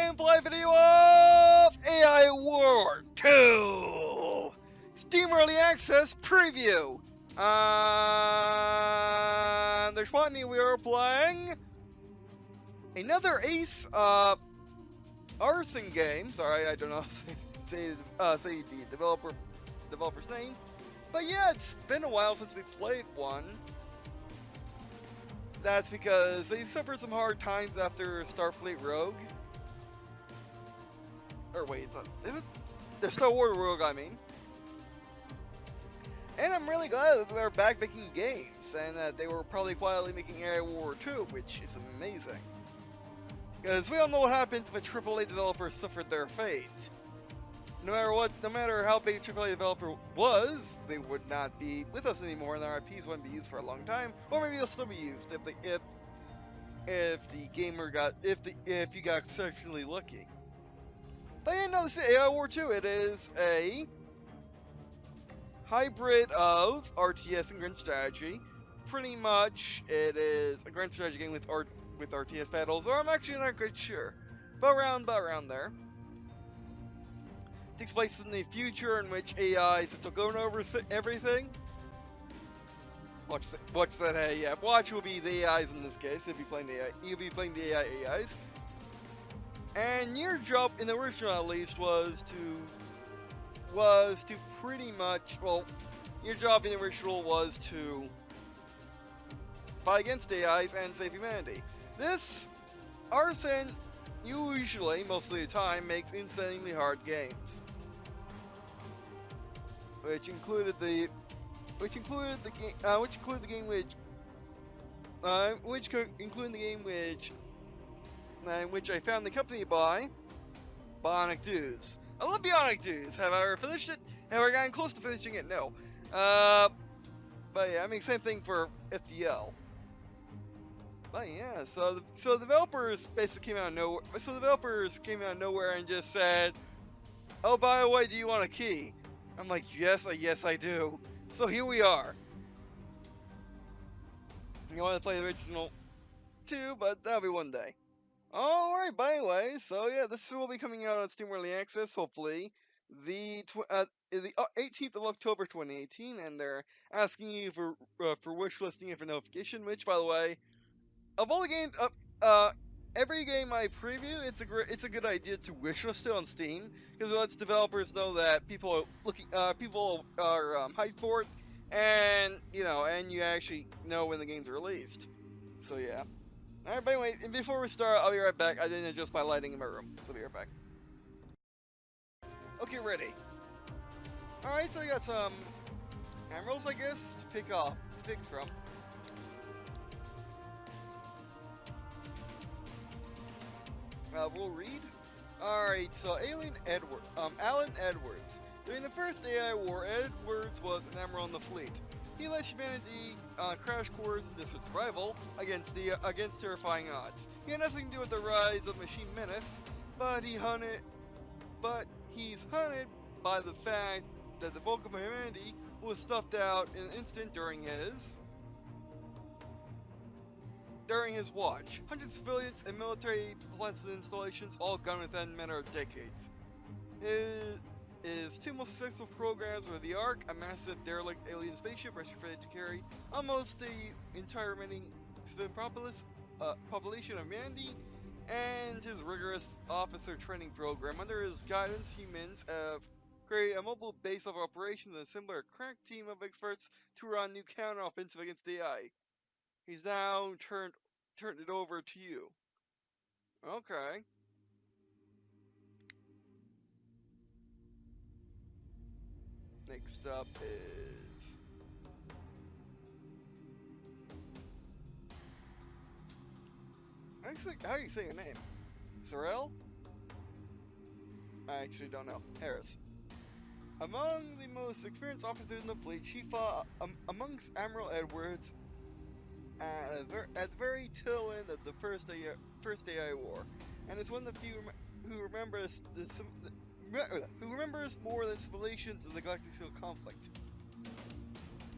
gameplay video of AI War 2 Steam Early Access Preview. There's one we are playing another Ace arson game. Sorry, I don't know say the developer's name. But yeah, it's been a while since we played one. That's because they suffered some hard times after Starfleet Rogue. Or wait, is it? The Star Wars Rogue, I mean. And I'm really glad that they're back making games, and that they were probably quietly making AI War 2, which is amazing. Because we all know what happens if a AAA developer suffered their fate. No matter how big a AAA developer was, they would not be with us anymore, and their IPs wouldn't be used for a long time, or maybe they'll still be used if you got exceptionally lucky. But yeah, no, this is AI War 2. It is a hybrid of RTS and grand strategy. Pretty much, it is a grand strategy game with RTS battles, or I'm actually not quite sure, but around there. Takes place in the future in which AI is still going over everything. Watch that. Hey, yeah, watch will be the AIs in this case. You'll be playing the AIs. And your job in the original, at least, was to pretty much, well, your job in the original was to fight against AIs and save humanity. This arson usually, most of the time, makes insanely hard games. Which included the game which I found the company by Bionic Dudes. I love Bionic Dudes. Have I ever finished it? Have I gotten close to finishing it? No. But yeah, I mean, same thing for FDL. But yeah, so the developers basically came out of nowhere. So the developers came out of nowhere and just said, "Oh, by the way, do you want a key?" I'm like, yes, I do. So here we are. You want to play the original too, but that'll be one day. Alright, by the way, so yeah, this will be coming out on Steam Early Access, hopefully, the 18th of October 2018, and they're asking you for wishlisting and for notification, which, by the way, of all the games, every game I preview, it's a good idea to wishlist it on Steam, because it lets developers know that people are hyped for it, and you actually know when the game's released. So yeah. Alright, but anyway, before we start, I'll be right back. I didn't adjust my lighting in my room, so I'll be right back. Okay, ready. Alright, so we got some emeralds, I guess, to pick from. We'll read. Alright, so Alan Edwards. During the first AI War, Edwards was an admiral on the fleet. He led humanity on a crash course into survival against terrifying odds. He had nothing to do with the rise of machine menace, but he's hunted by the fact that the bulk of humanity was stuffed out in an instant during his watch. Hundreds of civilians and military plants and installations all gone within a matter of decades. His two most successful programs were the Ark, a massive derelict alien spaceship retrofitted to carry almost the entire remaining civilian population of humanity, and his rigorous officer training program. Under his guidance, humans have created a mobile base of operations and assembled a crack team of experts to run new counter-offensive against AI. He's now turned it over to you. Okay. Next up is... how do you say your name? Sorrel? I actually don't know. Harris. Among the most experienced officers in the fleet, she fought amongst Admiral Edwards at the very tail end of the first AI War, and is one of the few who remembers more than civilizations of the galactic conflict.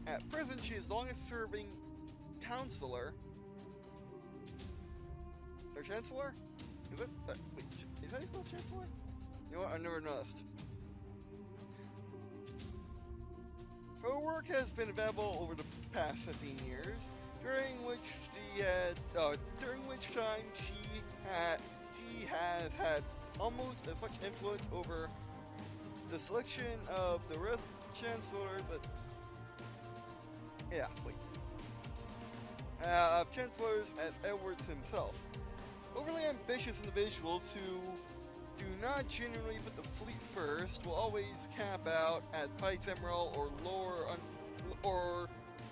At present, she is the longest serving counselor. Or chancellor? Is it? Wait, is that Chancellor? You know what? I never noticed. Her work has been available over the past 15 years, during which time she has had almost as much influence over the selection of the rest chancellors of chancellors as Edwards himself. Overly ambitious individuals who do not genuinely put the fleet first will always cap out at Vice Admiral or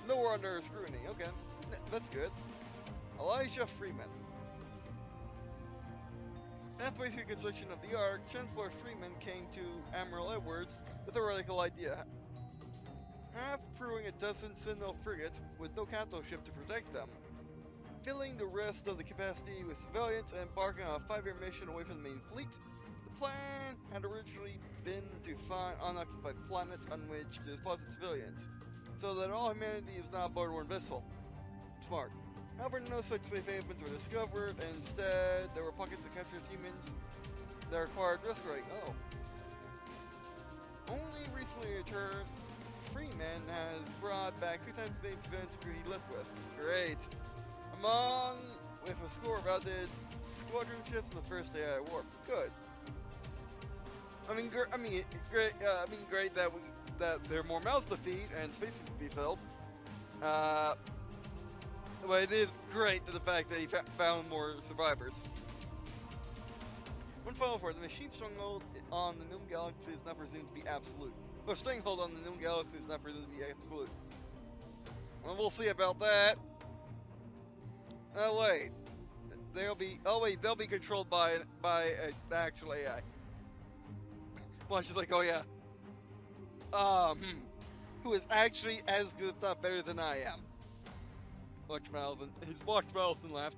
lower under scrutiny. Okay, that's good. Elijah Freeman. Halfway through construction of the Ark, Chancellor Freeman came to Admiral Edwards with a radical idea. Half crewing a dozen Sentinel frigates with no capital ship to protect them, filling the rest of the capacity with civilians and embarking on a 5-year mission away from the main fleet. The plan had originally been to find unoccupied planets on which to deposit civilians, so that all humanity is now aboard one vessel. Smart. However, no such safe havens were discovered, and instead there were pockets of captured humans that required rescuing. Oh. Only recently returned, Freeman has brought back 3 times the civilians crew he left with. Great. Among with a score of outdated squadron ships in the first AI War. Good. Great that there are more mouths to feed and spaces to be filled. But it is great to the fact that he found more survivors. One final word: the machine stronghold on the known galaxy is not presumed to be absolute. Or stranglehold on the known galaxy is not presumed to be absolute. Well, we'll see about that. Oh wait, they'll be controlled by an actual AI. Well, she's like, oh yeah, who is actually as good, if not better than I am. Watch Malison left.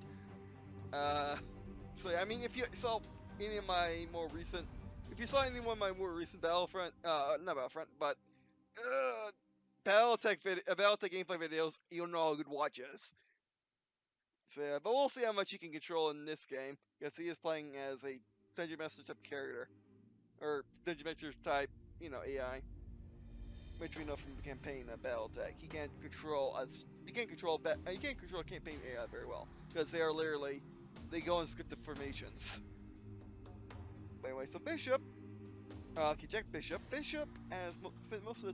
So I mean, if you saw any of my more recent, Battlefront, not Battlefront, but Battletech gameplay videos, you'll know how good Watch is. So yeah, but we'll see how much you can control in this game, because he is playing as a Dungeon Master type character, or Dungeon Master type, AI. Which we know from the campaign of Battletech. He can't control campaign AI very well, because they go in scripted formations. But anyway, so Bishop, Jack Bishop has spent most of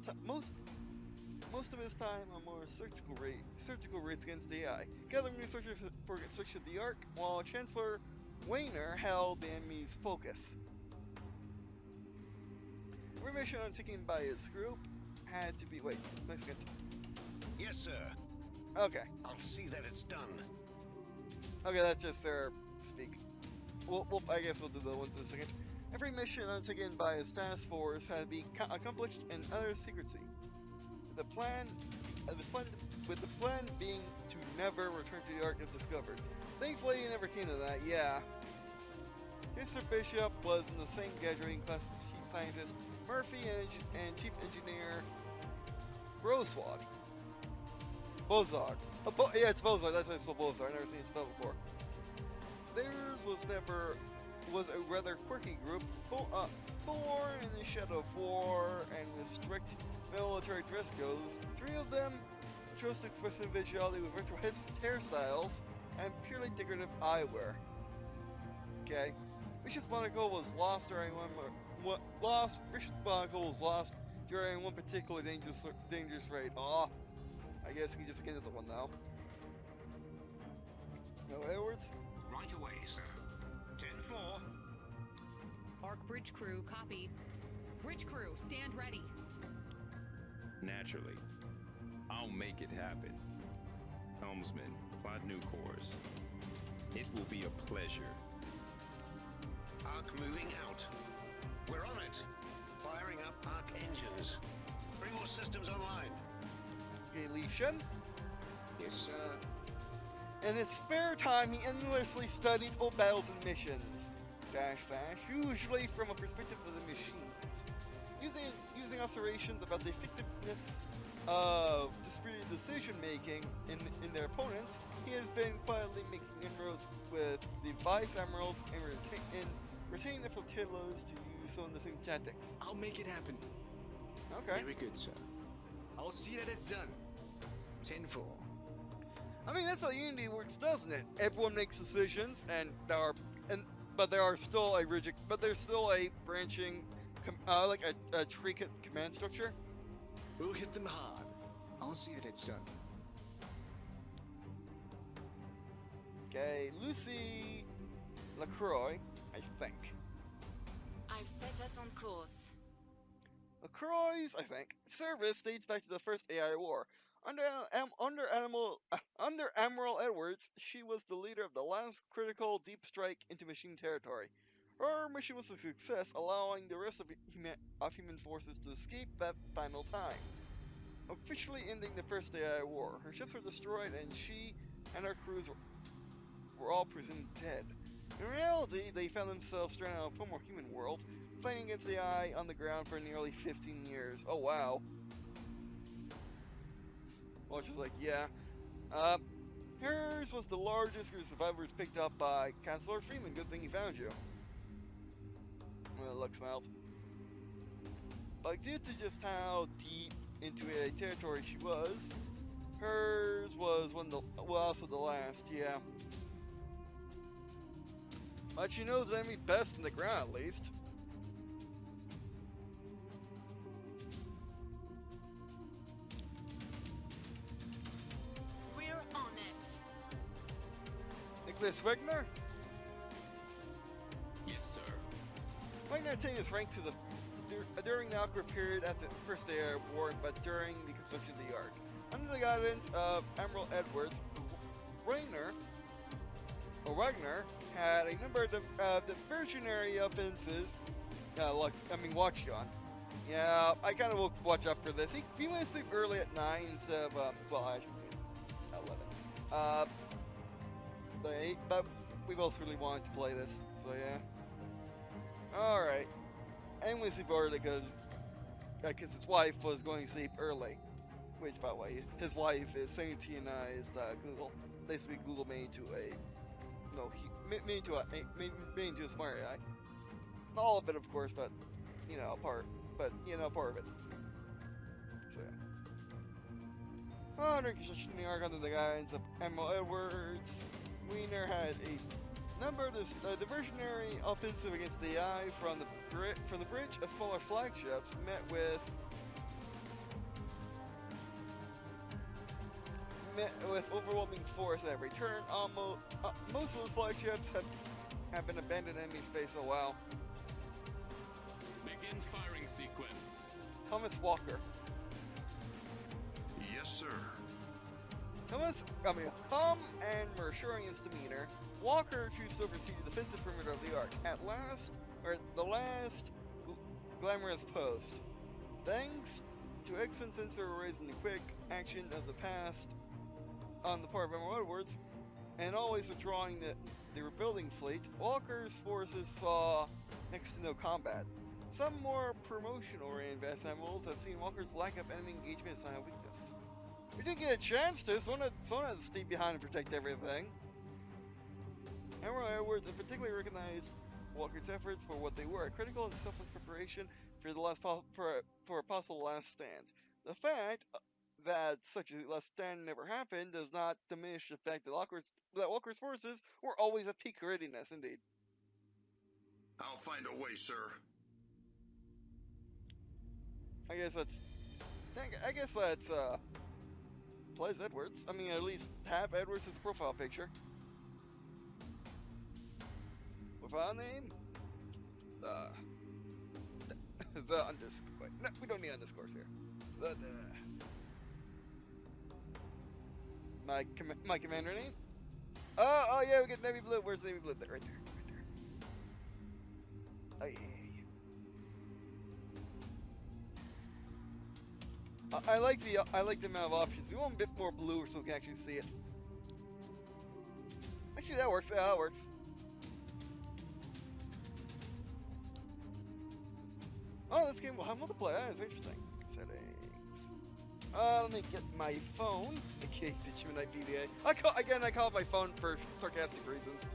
his time on more surgical raids against AI, gathering resources for construction of the Ark, while Chancellor Wayner held the enemy's focus. Every mission undertaken by his group had to be. Wait, next second. Yes, sir. Okay. I'll see that it's done. Okay, that's just their speak. I guess we'll do the ones in a second. Every mission undertaken by his task force had to be accomplished in utter secrecy. With the plan being to never return to the Ark if discovered. Thankfully, it never came to that. Yeah. Mr. Bishop was in the same graduating class as Chief Scientist Murphy and Chief Engineer Bozard. Yeah, it's Bozard. That's how I spell Bozard. I've never seen it spelled before. Theirs was a rather quirky group, born in the shadow of war and with strict military dress codes. 3 of them chose to express individuality with retro hairstyles and purely decorative eyewear. Okay, Vicious Monaco was lost during one particularly dangerous raid. Aw, I guess we can just get into one now. No, Edwards? Right away, sir. 10-4. Arc bridge crew, copy. Bridge crew, stand ready. Naturally. I'll make it happen. Helmsman, plot new course. It will be a pleasure. Arc moving out. We're on it. Firing up Arc engines. Bring all systems online. Gyration? Yes, sir. In his spare time, he endlessly studies old battles and missions. Usually from a perspective of the machines. Using observations about the effectiveness of distributed decision-making in their opponents, he has been quietly making inroads with the Vice Admirals in retain the flotillas to use some of the same tactics. I'll make it happen. Okay. Very good, sir. I'll see that it's done. 10-4. I mean, that's how Unity works, doesn't it? Everyone makes decisions, and there's still a branching, like a tree command structure. We'll hit them hard. I'll see that it's done. Okay, Lucy LaCroix, I think. I've set us on course. LaCroix's, I think, service dates back to the first AI war. Under Admiral Edwards, she was the leader of the last critical deep strike into machine territory. Her mission was a success, allowing the rest of human forces to escape that final time, officially ending the first AI war. Her ships were destroyed, and she and her crews were all presumed dead. In reality, they found themselves stranded on a former human world, fighting against AI on the ground for nearly 15 years. Oh wow. Well, she's like, yeah. Hers was the largest group of survivors picked up by Chancellor Freeman. Good thing he found you. Well, Luck smiled. But due to just how deep into a territory she was, hers was also the last, yeah. But she knows the enemy best in the ground, at least. We're on it. Nicholas Wegner? Yes, sir. Wegner attained his rank during the awkward period after the first AI war, but during the construction of the Ark. Under the guidance of Admiral Edwards, Wagner had a number of diversionary offenses. Watch on. Yeah, I kind of will watch out for this. He went to sleep early at 9 instead of, well, I should say it's 11. But we both really wanted to play this, so yeah. Alright. And we sleep early because his wife was going to sleep early. Which, by the way, his wife is sanitized Google. Basically, Google made into a smart AI. Not all of it, of course, but part of it. So yeah. During construction in New York under the guidance of Admiral Edwards, Wiener had a number of diversionary offensive against the AI from the bridge of smaller flagships met with overwhelming force at every turn. Most of those flagships have been abandoned enemy space a while. Begin firing sequence. Thomas Walker. Yes, sir. Calm and reassuring in his demeanor, Walker chose to oversee the defensive perimeter of the Ark. The last glamorous post. Thanks to excellent sensor arrays and the quick action of the past on the part of Admiral Edwards, and always withdrawing the rebuilding fleet, Walker's forces saw next to no combat. Some more promotional-oriented vast admirals have seen Walker's lack of enemy engagement as a weakness. We didn't get a chance to, someone had to stay behind and protect everything. Admiral Edwards in particular recognized Walker's efforts for what they were, a critical and selfless preparation for a possible last stand. The fact that such a last stand never happened does not diminish the fact that Walker's forces were always at peak readiness, indeed. I'll find a way, sir. I guess that's plays Edwards. I mean, at least have Edwards as a profile picture. Profile name? The underscore. Wait, no, we don't need underscores here. My commander name? Oh yeah, we get Navy Blue. Where's Navy Blue? Right there. Oh yeah. I like the amount of options. We want a bit more blue so we can actually see it. Actually, that works. Yeah, that works. Oh, this game will have multiplayer. That is interesting. Settings. Let me get my phone. Okay, the Gemini PDA. I call it my phone for sarcastic reasons.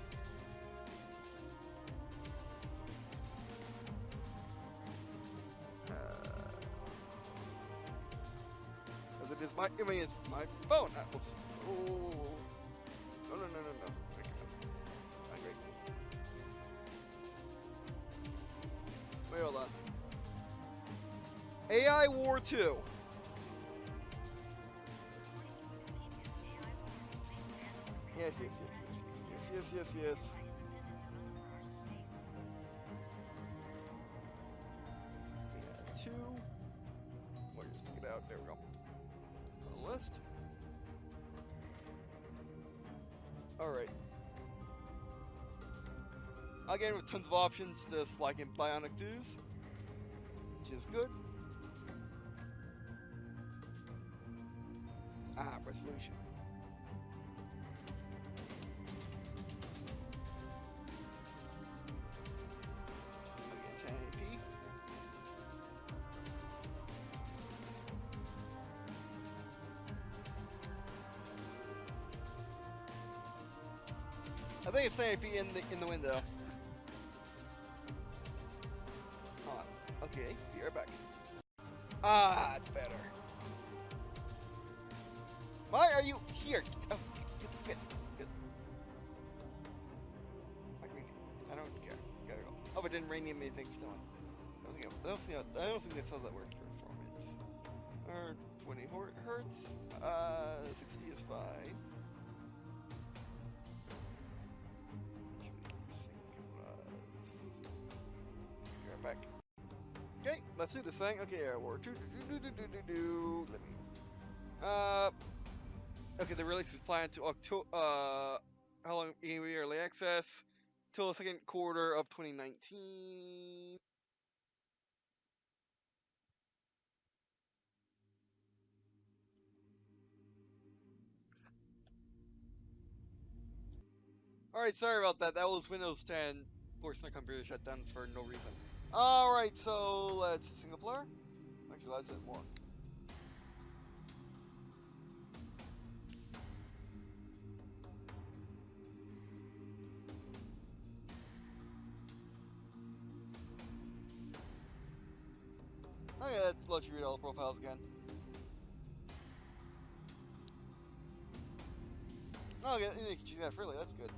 I mean, it's my phone. Oops. Oh. No. Okay. Great. Wait, hold on. AI War 2. Yes. Yeah, 2. We'll just pick it out. There we go. On the list. Alright. Again, with tons of options, just like in Bionic Dues, which is good. Resolution. Again, 1080p. I think it's 1080p in the window. Okay, be right back. It's better. Why are you here? Oh, good. I don't care. Gotta go. Oh, but didn't rename anything still. I don't think that's how that works for performance. 20 hertz. 60 is fine. Be right back. Okay, let's do this thing. Okay, AI War 2. Let me. Okay, the release is planned to October. How long? Early access till the second quarter of 2019. Alright, sorry about that. That was Windows 10 forced my computer shut down for no reason. Alright, so let's single player. Actually, let's hit more. Okay, let's let you read all the profiles again. Okay, you can choose that freely, that's good.